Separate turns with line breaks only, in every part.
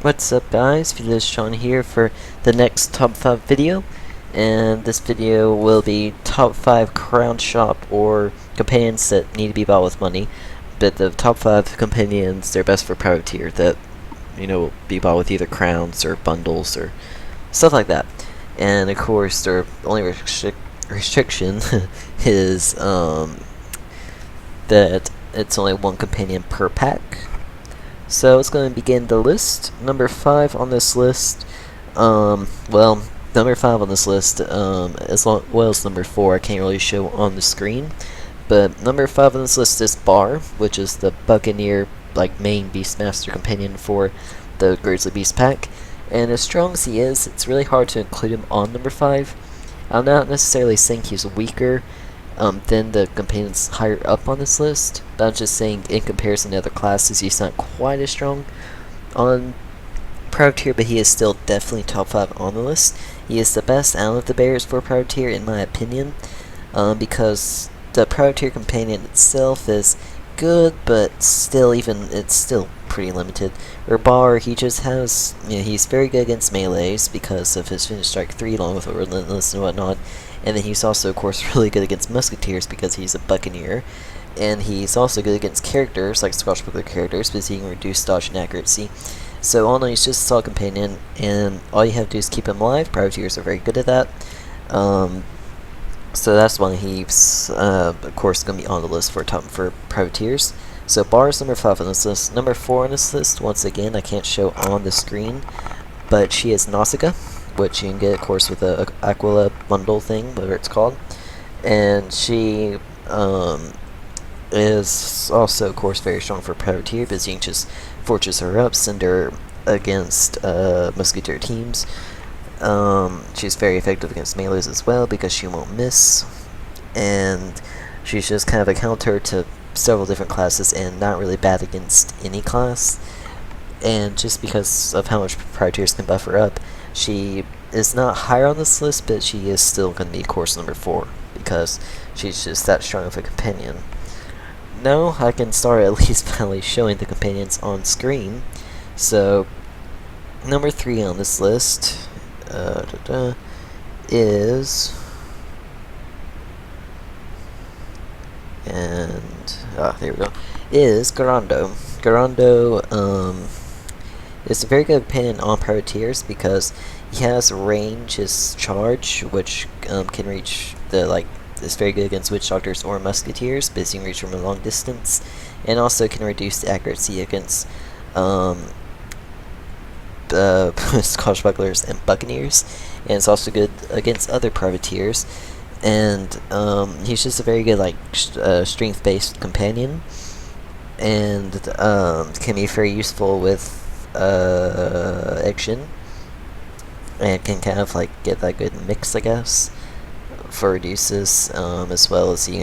What's up, guys? It is Sean here for the next top 5 video, and this video will be top 5 crown shop or companions that need to be bought with money, but the top 5 companions, they're best for privateer that, will be bought with either crowns or bundles or stuff like that. And of course, their only restriction is that it's only one companion per pack. So let's go and begin the list. Number 5 on this list, number 5 on this list, as well as number 4, I can't really show on the screen. But number 5 on this list is Bar, which is the Buccaneer, main Beastmaster companion for the Grizzly Beast pack. And as strong as he is, it's really hard to include him on number 5. I'm not necessarily saying he's weaker than the companions higher up on this list, but I'm just saying in comparison to other classes, he's not quite as strong on Privateer, but he is still definitely top 5 on the list. He is the best out of the bears for Privateer in my opinion, because the Privateer companion itself is good, but it's still pretty limited. Bar, he just has, he's very good against melees because of his Finish Strike 3 along with Relentless and whatnot. And then he's also, of course, really good against musketeers because he's a buccaneer. And he's also good against characters, like swashbuckler characters, because he can reduce dodge and accuracy. So all in all, he's just a solid companion, and all you have to do is keep him alive. Privateers are very good at that. So that's why he's, of course, going to be on the list for privateers. So Bar is number 5 on this list. Number 4 on this list, once again, I can't show on the screen, but she is Nausicaa, which you can get, of course, with the Aquila bundle thing, whatever it's called. And she is also, of course, very strong for privateer, because you can just fortress her up, send her against musketeer teams. She's very effective against melees as well, because she won't miss. And she's just kind of a counter to several different classes, and not really bad against any class. And just because of how much privateers can buff her up, she is not higher on this list, but she is still going to be course number 4, because she's just that strong of a companion. Now I can start at least finally showing the companions on screen. So, number 3 on this list is... there we go. Is Garando. Garando, is a very good companion on privateers because he has range, his charge, which can reach is very good against witch doctors or musketeers, because he can reach from a long distance, and also can reduce the accuracy against swashbucklers and buccaneers, and it's also good against other privateers. And he's just a very good strength-based companion, and can be very useful with action, and can kind of get that good mix, I guess, for reduces, as well as he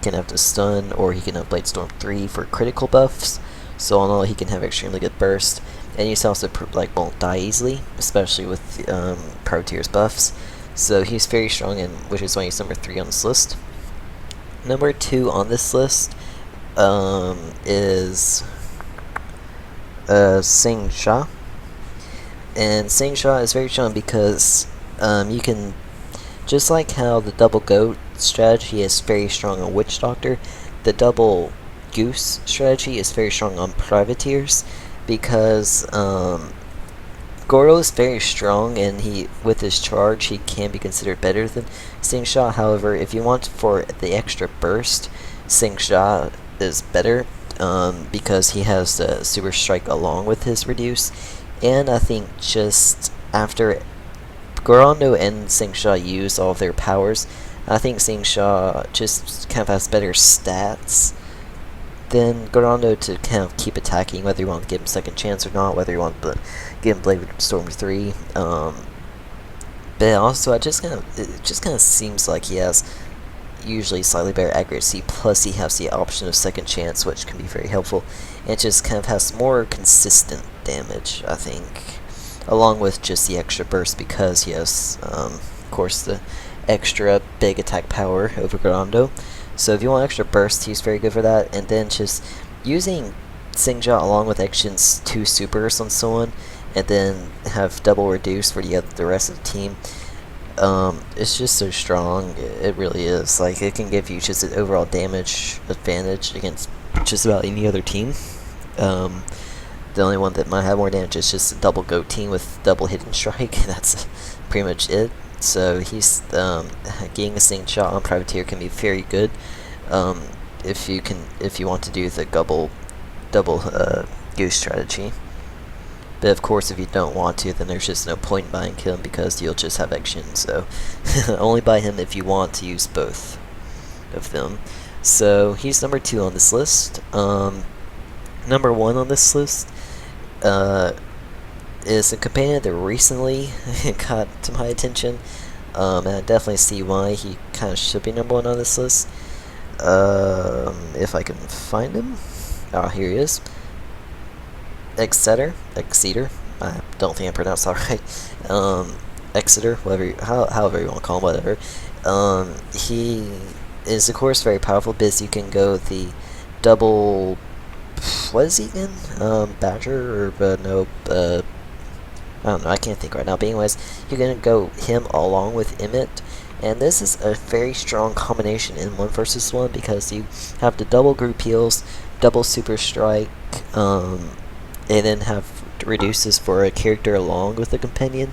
can have the stun, or he can have Blade Storm 3 for critical buffs. So all in all, he can have extremely good burst, and he also won't die easily, especially with privateer's buffs. So he's very strong, and which is why he's number 3 on this list. Number 2 on this list is Sing Sha. And Sing Sha is very strong because you can, just like how the double goat strategy is very strong on Witch Doctor, the double goose strategy is very strong on privateers, because Goro is very strong, and with his charge, he can be considered better than Sing Sha. However, if you want for the extra burst, Sing Sha is better, because he has the super strike along with his reduce. And I think just after Gorando and Sing Sha use all of their powers, I think Sing Sha just kind of has better stats than Gorando to kind of keep attacking, whether you want to give him second chance or not, whether you want to give him Blade Storm 3. But also, it just kind of seems like he has usually slightly better accuracy, plus he has the option of second chance, which can be very helpful. And it just kind of has more consistent damage, I think, along with just the extra burst, because he has, of course, the extra big attack power over Gorando. So if you want extra burst, he's very good for that. And then just using Sing Sha along with Action's 2 supers on someone and then have double reduce for the rest of the team. It's just so strong. It really is. Like, it can give you just an overall damage advantage against just about any other team. The only one that might have more damage is just a double goat team with double hidden strike. That's pretty much it. So he's getting a single shot on privateer can be very good. If you want to do the double goose strategy. But of course, if you don't want to, then there's just no point in buying him because you'll just have action. So only buy him if you want to use both of them. So he's number 2 on this list. Number 1 on this list is a companion that recently got to my attention, and I definitely see why he kind of should be number 1 on this list. If I can find him. Oh, here he is. Exeter. I don't think I pronounced that right. Exeter, however you want to call him, whatever. He is, of course, very powerful because you can go the double. What is he again? Badger or no? I don't know. I can't think right now. But anyways, you're gonna go him along with Emmett. And this is a very strong combination in 1 versus 1 because you have the double group heals, double super strike, and then have reduces for a character along with the companion,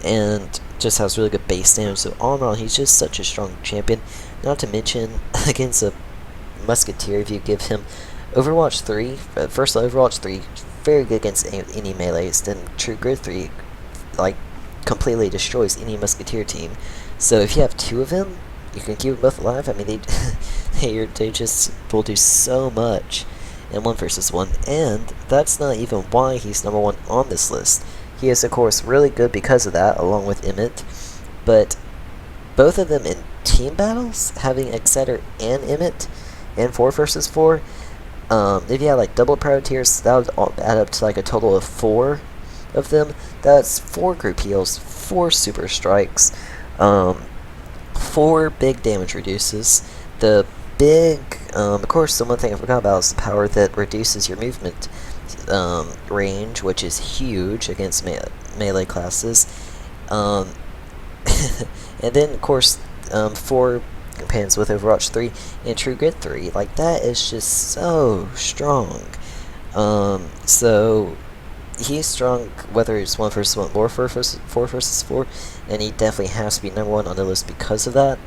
and just has really good base damage. So all in all, he's just such a strong champion. Not to mention, against a musketeer, if you give him Overwatch 3, first Overwatch 3, very good against any melees. Then True Grit 3, like, completely destroys any musketeer team. So if you have 2 of them, you can keep them both alive. I mean, they just will do so much in 1 versus 1, and that's not even why he's number 1 on this list. He is, of course, really good because of that, along with Emmett, but both of them in team battles, having Exeter and Emmett in 4 versus 4, if you had like double privateers, that would add up to like a total of 4 of them. That's 4 group heals, 4 super strikes, 4 big damage reduces. The big, of course, the one thing I forgot about is the power that reduces your movement range, which is huge against melee classes. And then, of course, 4 companions with Overwatch 3 and True Grit 3. Like, that is just so strong. So he's strong whether it's 1 versus 1 or 4 versus 4, and he definitely has to be number 1 on the list because of that.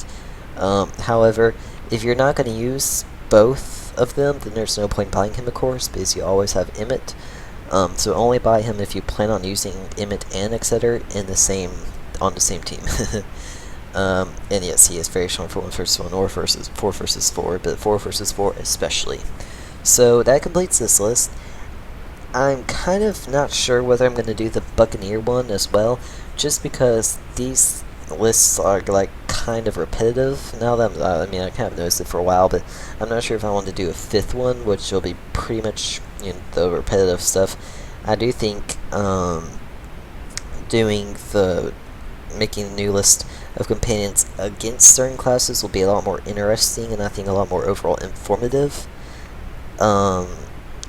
However, if you're not going to use both of them, then there's no point buying him, of course, because you always have Emmett. So only buy him if you plan on using Emmett and Exeter on the same team. And yes, he is very strong for 1 versus 1 or 4 versus 4, but 4 versus 4 especially. So that completes this list. I'm kind of not sure whether I'm going to do the Buccaneer one as well, just because these lists are like kind of repetitive. Now that I mean, I kind of noticed it for a while, but I'm not sure if I want to do a 5th one, which will be pretty much, you know, the repetitive stuff. I do think making a new list of companions against certain classes will be a lot more interesting, and I think a lot more overall informative.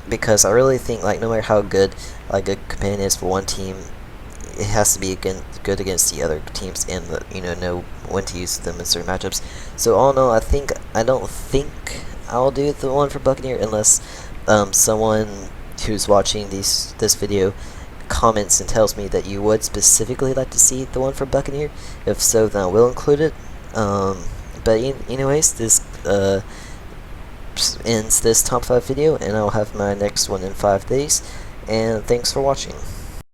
Because I really think, like, no matter how good like a companion is for one team, it has to be good against the other teams, and know when to use them in certain matchups. So all in all, I don't think I'll do the one for Buccaneer unless someone who's watching this video comments and tells me that you would specifically like to see the one for Buccaneer. If so, then I will include it. But anyways, this ends this top 5 video, and I'll have my next one in 5 days. And thanks for watching.